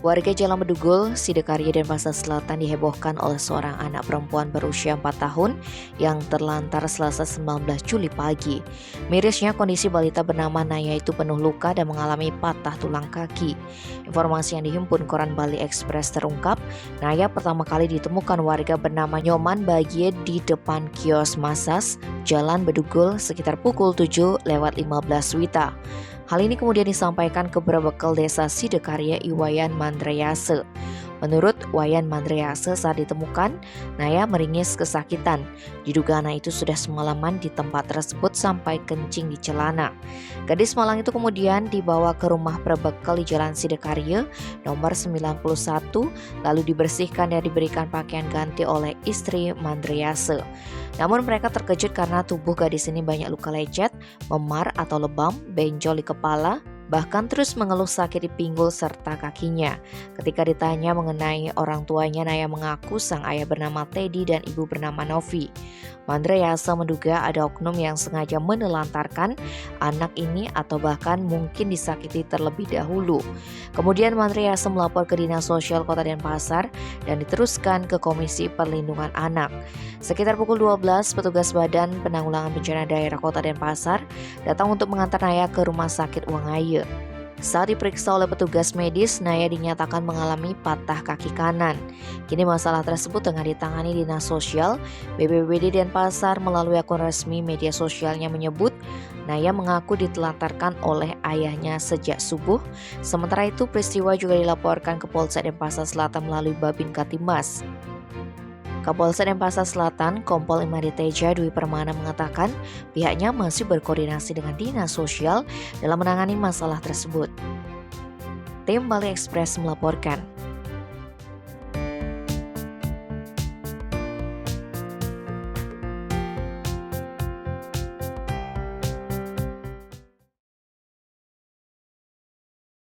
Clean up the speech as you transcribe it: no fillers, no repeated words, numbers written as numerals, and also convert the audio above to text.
Warga Jalan Bedugul, Sidokarya, dan Pasar Selatan dihebohkan oleh seorang anak perempuan berusia 4 tahun yang terlantar Selasa 19 Juli pagi. Mirisnya, kondisi balita bernama Naya itu penuh luka dan mengalami patah tulang kaki. Informasi yang dihimpun koran Bali Express terungkap, Naya pertama kali ditemukan warga bernama Nyoman Bagie di depan kios Masas, Jalan Bedugul sekitar pukul 7:15 WITA. Hal ini kemudian disampaikan ke Berbekal Desa Sidokarya Iwayan Mandreyase. Menurut Wayan Mandreyase, saat ditemukan, Naya meringis kesakitan. Diduga anak itu sudah semalaman di tempat tersebut sampai kencing di celana. Gadis malang itu kemudian dibawa ke rumah Berbekal di Jalan Sidokarya nomor 91, lalu dibersihkan dan diberikan pakaian ganti oleh istri Mandreyase. Namun mereka terkejut karena tubuh gadis ini banyak luka lecet, memar atau lebam, benjol di kepala, bahkan terus mengeluh sakit di pinggul serta kakinya. Ketika ditanya mengenai orang tuanya, Naya mengaku sang ayah bernama Teddy dan ibu bernama Novi. Mandreyase menduga ada oknum yang sengaja menelantarkan anak ini atau bahkan mungkin disakiti terlebih dahulu. Kemudian Mandreyase melapor ke Dinas Sosial Kota Denpasar dan diteruskan ke Komisi Perlindungan Anak. Sekitar pukul 12, petugas Badan Penanggulangan Bencana Daerah Kota Denpasar datang untuk mengantar Naya ke Rumah Sakit Wangaya. Saat diperiksa oleh petugas medis, Naya dinyatakan mengalami patah kaki kanan. Kini masalah tersebut tengah ditangani Dinas Sosial. BPBD Denpasar melalui akun resmi media sosialnya menyebut Naya mengaku ditelantarkan oleh ayahnya sejak subuh. Sementara itu, peristiwa juga dilaporkan ke Polsek Denpasar Selatan melalui Babin Katimas. Kapolsek Denpasar Selatan, Kompol Imadi Teja Dwi Permana mengatakan pihaknya masih berkoordinasi dengan Dinas Sosial dalam menangani masalah tersebut. Tim Bali Express melaporkan.